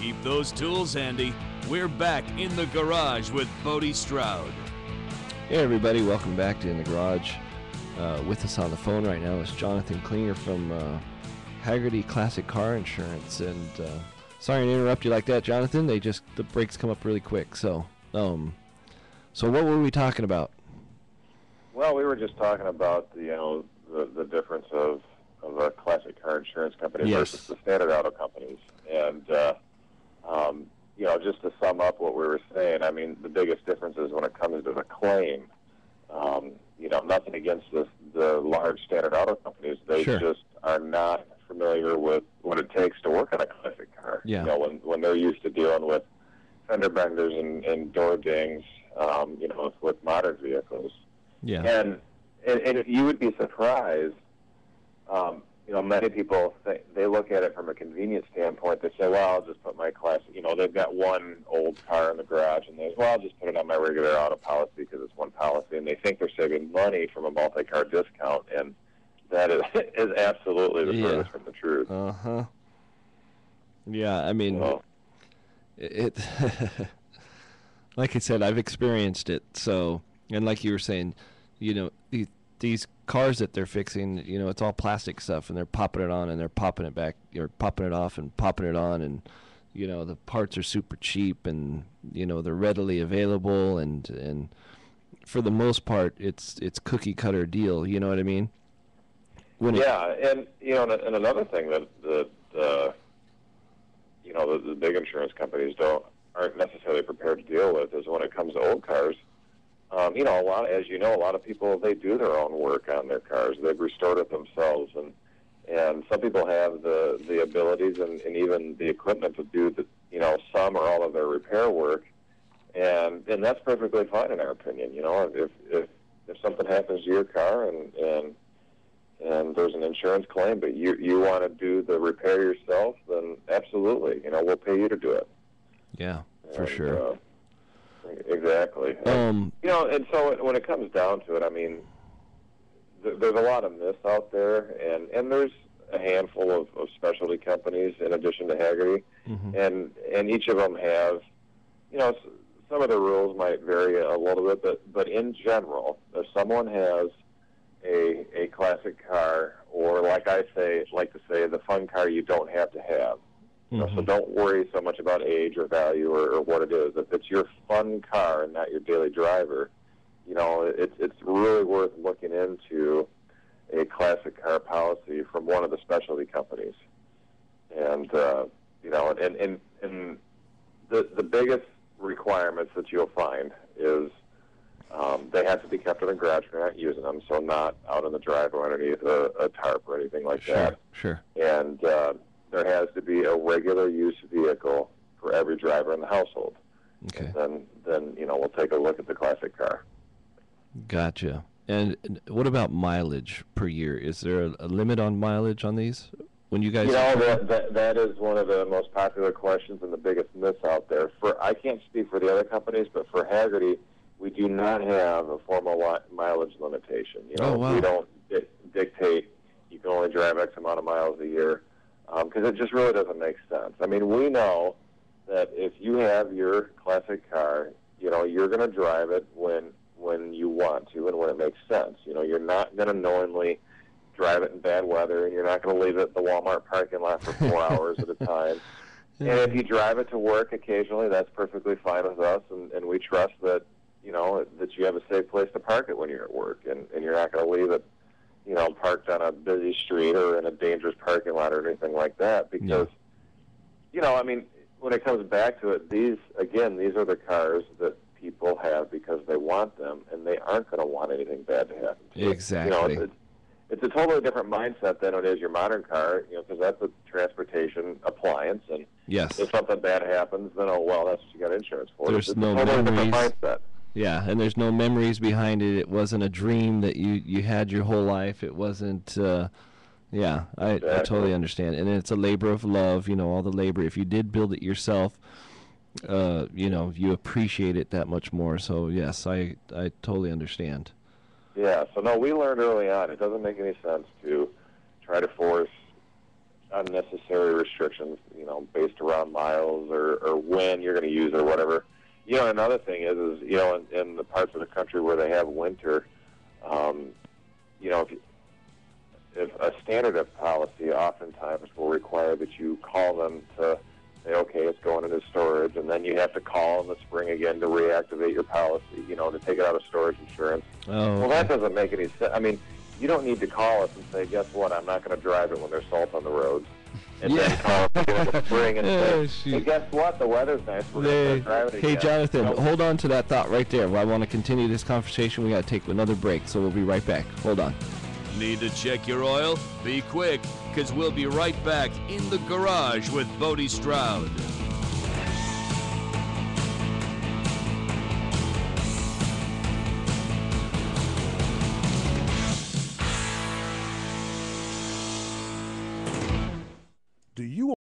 Keep those tools handy. We're back in the garage with Bodie Stroud. Hey everybody, welcome back to In the Garage. With us on the phone right now is Jonathan Klinger from Haggerty Classic Car Insurance. And sorry to interrupt you like that, Jonathan. The brakes come up really quick. So what were we talking about? Well, we were just talking about the difference of a classic car insurance company versus the standard auto companies. And just to sum up what we were saying, I mean, the biggest difference is when it comes to the claim. Nothing against the large standard auto companies. They just are not familiar with what it takes to work on a classic car. Yeah. When they're used to dealing with fender benders and door dings, with modern vehicles. Yeah. And you would be surprised. Many people they look at it from a convenience standpoint. They say, "Well, I'll just put my classic." They've got one old car in the garage, and I'll just put it on my regular auto policy because it's one policy, and they think they're saving money from a multi-car discount, and that is absolutely the furthest from the truth. Yeah, I mean, it. Like I said, I've experienced it. So, and like you were saying, these cars that they're fixing, it's all plastic stuff, and they're popping it on and they're popping it back, or popping it off and popping it on, and the parts are super cheap, and they're readily available, and for the most part, it's cookie cutter deal. You know what I mean? And another thing that the big insurance companies aren't necessarily prepared to deal with is when it comes to old cars. A lot of people, they do their own work on their cars. They've restored it themselves, and some people have the abilities and even the equipment to do some or all of their repair work, and that's perfectly fine in our opinion. If something happens to your car and there's an insurance claim, but you want to do the repair yourself, then absolutely, we'll pay you to do it. Yeah, for sure. Exactly. And so when it comes down to it, I mean, there's a lot of myths out there, and there's a handful of specialty companies in addition to Haggerty, and each of them have, some of the rules might vary a little bit, but in general, if someone has a classic car, or like to say, the fun car you don't have to have. So don't worry so much about age or value or what it is. If it's your fun car and not your daily driver, it's really worth looking into a classic car policy from one of the specialty companies. And the biggest requirements that you'll find is they have to be kept in the garage if you're not using them, so not out in the driveway underneath a tarp or anything like that. Sure. And there has to be a regular use vehicle for every driver in the household. Okay. And then we'll take a look at the classic car. Gotcha. And what about mileage per year? Is there a limit on mileage on these? When you guys that is one of the most popular questions and the biggest myths out there. I can't speak for the other companies, but for Haggerty, we do not have a formal mileage limitation. We don't dictate you can only drive X amount of miles a year, because it just really doesn't make sense. I mean, we know that if you have your classic car, you're going to drive it when you want to and when it makes sense. You're not going to knowingly drive it in bad weather, and you're not going to leave it at the Walmart parking lot for 4 hours at a time. And if you drive it to work occasionally, that's perfectly fine with us, and we trust that that you have a safe place to park it when you're at work, and you're not going to leave it parked on a busy street or in a dangerous parking lot or anything like that, because when it comes back to it, these are the cars that people have because they want them, and they aren't going to want anything bad to happen to exactly. It's a totally different mindset than it is your modern car, because that's a transportation appliance, and if something bad happens, then that's what you got insurance for. There's no totally memories. Different mindset. Yeah, and there's no memories behind it. It wasn't a dream that you had your whole life. It wasn't. I totally understand. And it's a labor of love. All the labor. If you did build it yourself, you appreciate it that much more. So yes, I totally understand. Yeah. So no, we learned early on. It doesn't make any sense to try to force unnecessary restrictions, based around miles or when you're going to use it or whatever. Another thing is in the parts of the country where they have winter, if a standard policy oftentimes will require that you call them to say, okay, it's going into storage, and then you have to call in the spring again to reactivate your policy, to take it out of storage insurance. Oh, okay. Well, that doesn't make any sense. I mean, you don't need to call us and say, guess what, I'm not going to drive it when there's salt on the roads. And then call us again in the spring and say, hey, guess what, the weather's nice, we're going to drive it again. Hey, Jonathan, hold on to that thought right there. I want to continue this conversation. We got to take another break, so we'll be right back. Hold on. Need to check your oil? Be quick, because we'll be right back in the garage with Bodie Stroud.